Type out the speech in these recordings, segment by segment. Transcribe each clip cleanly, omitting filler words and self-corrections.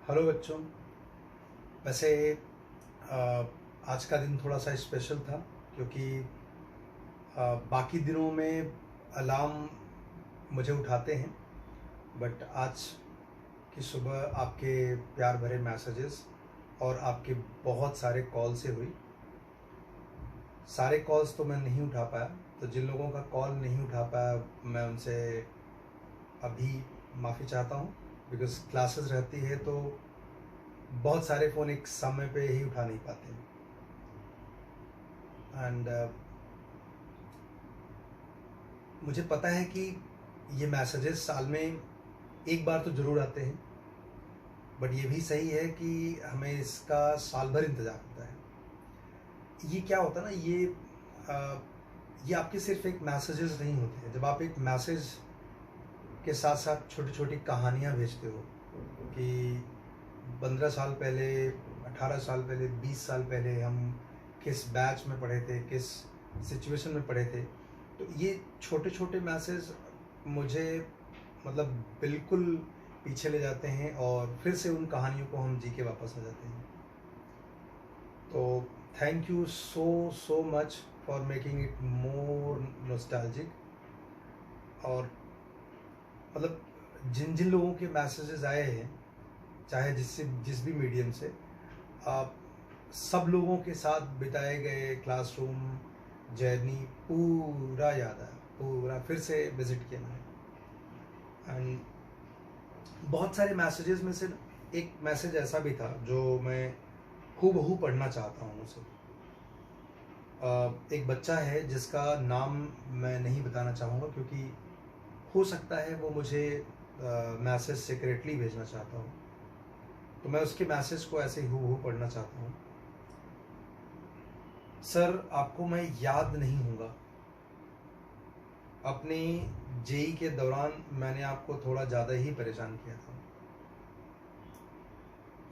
Hello बच्चों। वैसे आ, आज का दिन थोड़ा सा स्पेशल था क्योंकि बाकी दिनों में अलार्म मुझे उठाते हैं, बट आज की सुबह आपके प्यार भरे मैसेजेस और आपके बहुत सारे कॉल से हुई। सारे कॉल्स तो मैं नहीं उठा पाया, तो जिन लोगों का कॉल नहीं उठा पाया मैं उनसे अभी माफ़ी चाहता हूँ, बिकॉज़ क्लासेस रहती है तो बहुत सारे फ़ोन एक समय पे ही उठा नहीं पाते हैं। एंड मुझे पता है कि ये मैसेजेस साल में एक बार तो ज़रूर आते हैं, बट ये भी सही है कि हमें इसका साल भर इंतज़ार होता है। ये क्या होता है ना, ये आपके सिर्फ एक मैसेजेस नहीं होते हैं। जब आप एक मैसेज के साथ साथ छोटी छोटी कहानियाँ भेजते हो कि 15 साल पहले, 18 साल पहले, 20 साल पहले हम किस बैच में पढ़े थे, किस सिचुएशन में पढ़े थे, तो ये छोटे छोटे मैसेज मुझे मतलब बिल्कुल पीछे ले जाते हैं और फिर से उन कहानियों को हम जी के वापस आ जाते हैं। तो thank you so so much for making it more nostalgic. और मतलब जिन जिन लोगों के मैसेजेस आए हैं, चाहे जिस भी मीडियम से, आप सब लोगों के साथ बिताए गए क्लासरूम जर्नी पूरा याद आया, पूरा फिर से विजिट किया मैंने। एंड बहुत सारे मैसेजेस में से एक मैसेज ऐसा भी था जो मैं हूबहू पढ़ना चाहता हूँ उसे। एक बच्चा है जिसका नाम मैं नहीं बताना चाहूँगा क्योंकि हो सकता है वो मुझे मैसेज सीक्रेटली भेजना चाहता हूँ, तो मैं उसके मैसेज को ऐसे ही हूबहू पढ़ना चाहता हूँ। सर, आपको मैं याद नहीं हूँगा। अपनी जेई के दौरान मैंने आपको थोड़ा ज़्यादा ही परेशान किया था,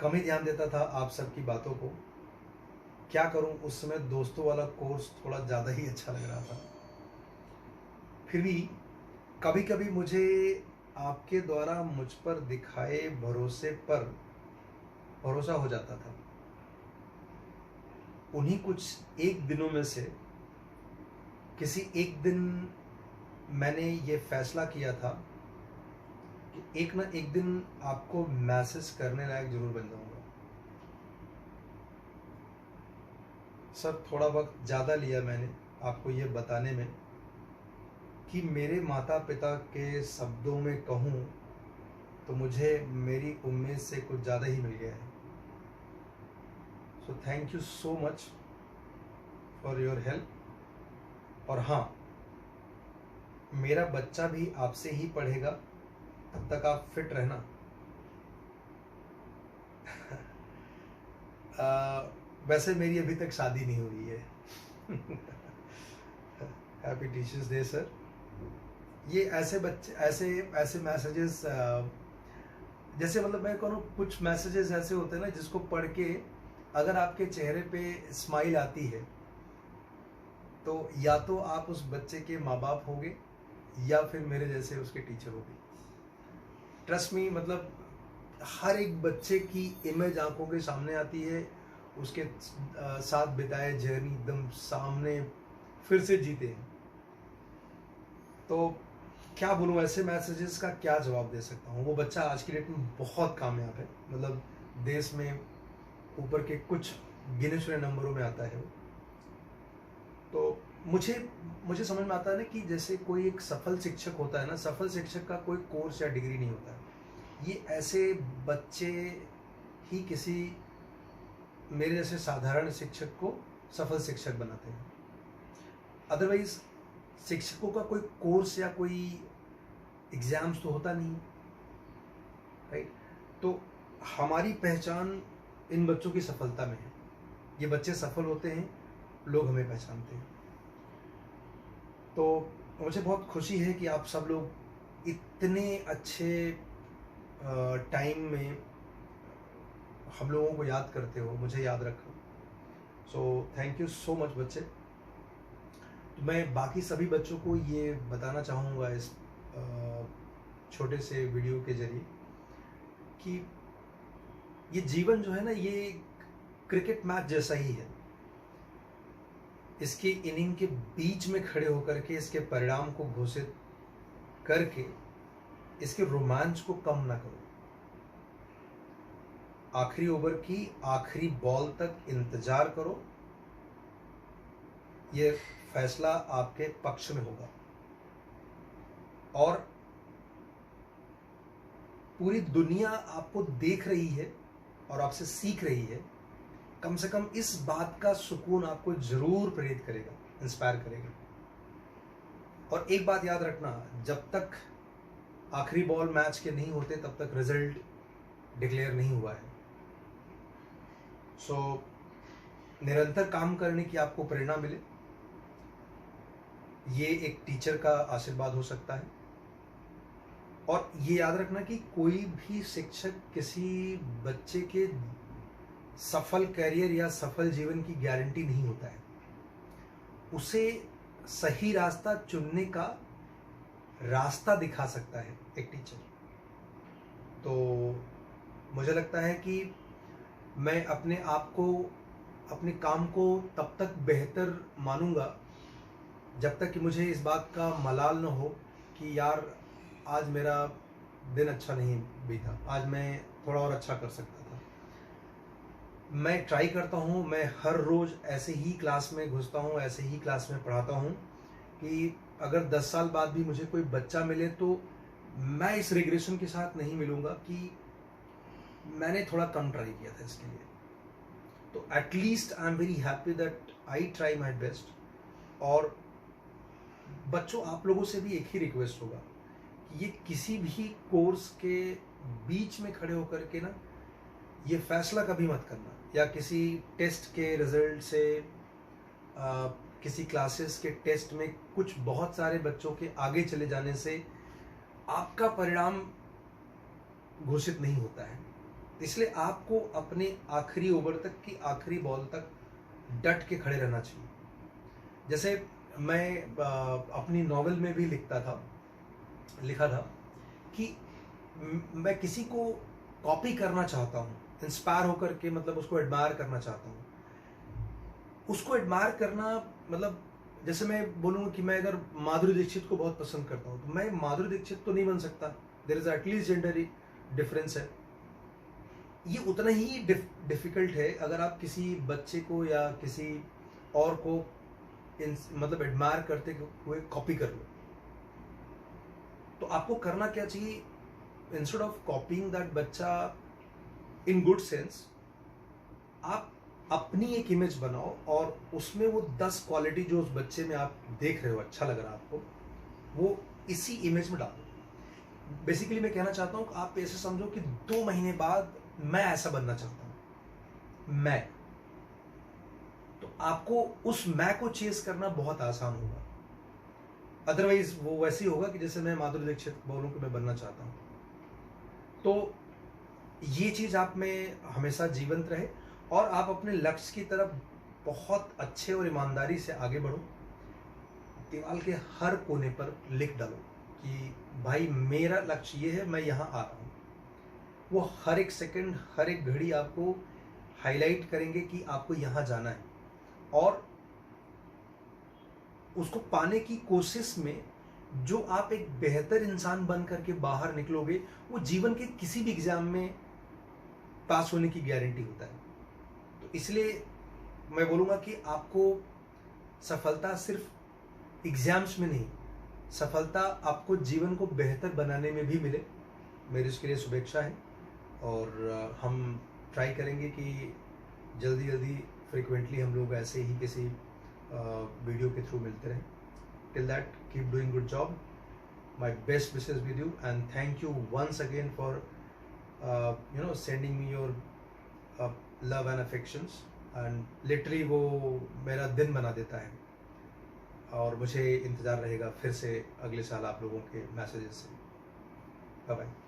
कम ही ध्यान देता था आप सबकी बातों को। क्या करूं, उस समय दोस्तों वाला कोर्स थोड़ा ज़्यादा ही अच्छा लग रहा था। फिर भी कभी कभी मुझे आपके द्वारा मुझ पर दिखाए भरोसे पर भरोसा हो जाता था। उन्हीं कुछ एक दिनों में से किसी एक दिन मैंने ये फैसला किया था कि एक ना एक दिन आपको मैसेज करने लायक जरूर बन जाऊंगा। सर, थोड़ा वक्त ज़्यादा लिया मैंने आपको ये बताने में कि मेरे माता पिता के शब्दों में कहूँ तो मुझे मेरी उम्मीद से कुछ ज़्यादा ही मिल गया है। So thank you so much for your help. और हाँ, मेरा बच्चा भी आपसे ही पढ़ेगा, तब तक आप फिट रहना। वैसे मेरी अभी तक शादी नहीं हुई है। Happy teachers day sir. ये ऐसे बच्चे ऐसे ऐसे मैसेजेस, जैसे मतलब मैं कहूँ कुछ मैसेजेस ऐसे होते हैं ना जिसको पढ़ के अगर आपके चेहरे पे स्माइल आती है तो या तो आप उस बच्चे के माँ बाप होंगे या फिर मेरे जैसे उसके टीचर होंगे। ट्रस्ट मी, मतलब हर एक बच्चे की इमेज आंखों के सामने आती है, उसके साथ बिताए जर्नी एकदम सामने फिर से जीते हैं। तो क्या बोलूँ, ऐसे मैसेजेस का क्या जवाब दे सकता हूँ। वो बच्चा आज की डेट में बहुत कामयाब है, मतलब देश में ऊपर के कुछ गिने चुने नंबरों में आता है वो। तो मुझे मुझे समझ में आता है ना कि जैसे कोई एक सफल शिक्षक होता है ना, सफल शिक्षक का कोई कोर्स या डिग्री नहीं होता है। ये ऐसे बच्चे ही किसी मेरे जैसे साधारण शिक्षक को सफल शिक्षक बनाते हैं। अदरवाइज शिक्षकों का कोई कोर्स या कोई एग्जाम्स तो होता नहीं, राइट। तो हमारी पहचान इन बच्चों की सफलता में है। ये बच्चे सफल होते हैं, लोग हमें पहचानते हैं। तो मुझे बहुत खुशी है कि आप सब लोग इतने अच्छे टाइम में हम लोगों को याद करते हो, मुझे याद रखो। So thank you so much बच्चे। तो मैं बाकी सभी बच्चों को ये बताना चाहूँगा इस छोटे से वीडियो के जरिए कि ये जीवन जो है ना, ये क्रिकेट मैच जैसा ही है। इसके इनिंग के बीच में खड़े होकर के इसके परिणाम को घोषित करके इसके रोमांच को कम ना करो। आखिरी ओवर की आखिरी बॉल तक इंतजार करो, ये फैसला आपके पक्ष में होगा। और पूरी दुनिया आपको देख रही है और आपसे सीख रही है, कम से कम इस बात का सुकून आपको जरूर प्रेरित करेगा, इंस्पायर करेगा। और एक बात याद रखना, जब तक आखिरी बॉल मैच के नहीं होते तब तक रिजल्ट डिक्लेयर नहीं हुआ है। सो निरंतर काम करने की आपको प्रेरणा मिले, ये एक टीचर का आशीर्वाद हो सकता है। और ये याद रखना कि कोई भी शिक्षक किसी बच्चे के सफल करियर या सफल जीवन की गारंटी नहीं होता है। उसे सही रास्ता चुनने का रास्ता दिखा सकता है एक टीचर। तो मुझे लगता है कि मैं अपने आप को, अपने काम को तब तक बेहतर मानूंगा जब तक कि मुझे इस बात का मलाल न हो कि यार आज मेरा दिन अच्छा नहीं बीता, आज मैं थोड़ा और अच्छा कर सकता था। मैं ट्राई करता हूँ, मैं हर रोज़ ऐसे ही क्लास में घुसता हूँ, ऐसे ही क्लास में पढ़ाता हूँ कि अगर 10 साल बाद भी मुझे कोई बच्चा मिले तो मैं इस रिग्रेशन के साथ नहीं मिलूँगा कि मैंने थोड़ा कम ट्राई किया था इसके लिए। तो at least I am very happy that I try my best. और बच्चों, आप लोगों से भी एक ही रिक्वेस्ट होगा कि ये किसी भी कोर्स के बीच में खड़े होकर के ना ये फैसला कभी मत करना, या किसी टेस्ट के रिजल्ट से किसी क्लासेस के टेस्ट में कुछ बहुत सारे बच्चों के आगे चले जाने से आपका परिणाम घोषित नहीं होता है। इसलिए आपको अपने आखिरी ओवर तक की आखिरी बॉल तक डट के खड़े रहना चाहिए। जैसे मैं अपनी नॉवेल में भी लिखा था कि मैं किसी को कॉपी करना चाहता हूँ, इंस्पायर होकर के, मतलब उसको एडमायर करना चाहता हूँ। उसको एडमायर करना मतलब जैसे मैं बोलूँगा कि मैं अगर माधुरी दीक्षित को बहुत पसंद करता हूँ तो मैं माधुरी दीक्षित तो नहीं बन सकता, there is at least gender difference है। ये उतना ही डिफिकल्ट है अगर आप किसी बच्चे को या किसी और को मतलब एडमायर करते हुए कॉपी कर लो। तो आपको करना क्या चाहिए, इंस्टेड ऑफ कॉपीइंग दैट बच्चा इन गुड सेंस, आप अपनी एक इमेज बनाओ और उसमें वो 10 क्वालिटी जो उस बच्चे में आप देख रहे हो, अच्छा लग रहा है आपको, वो इसी इमेज में डालो। बेसिकली मैं कहना चाहता हूँ कि आप ऐसे समझो कि 2 महीने बाद मैं ऐसा बनना चाहता हूँ, मैं। तो आपको उस मैं को चेस करना बहुत आसान होगा। अदरवाइज वो वैसे ही होगा कि जैसे मैं माधुरी दीक्षित बोलूं कि मैं बनना चाहता हूं। तो ये चीज आप में हमेशा जीवंत रहे और आप अपने लक्ष्य की तरफ बहुत अच्छे और ईमानदारी से आगे बढ़ो। दीवार के हर कोने पर लिख डालो कि भाई मेरा लक्ष्य ये है, मैं यहाँ आ रहा हूँ। वो हर एक सेकंड, हर एक घड़ी आपको हाईलाइट करेंगे कि आपको यहाँ जाना है। और उसको पाने की कोशिश में जो आप एक बेहतर इंसान बन करके बाहर निकलोगे, वो जीवन के किसी भी एग्जाम में पास होने की गारंटी होता है। तो इसलिए मैं बोलूँगा कि आपको सफलता सिर्फ एग्जाम्स में नहीं, सफलता आपको जीवन को बेहतर बनाने में भी मिले, मेरी उसके लिए शुभेच्छा है। और हम ट्राई करेंगे कि जल्दी जल्दी फ्रिक्वेंटली हम लोग ऐसे ही किसी वीडियो के थ्रू मिलते रहें। Till that, keep doing good job, my best wishes with you and thank you once again for sending me your love and affections. And literally वो मेरा दिन बना देता है और मुझे इंतज़ार रहेगा फिर से अगले साल आप लोगों के मैसेजेस से। Bye bye.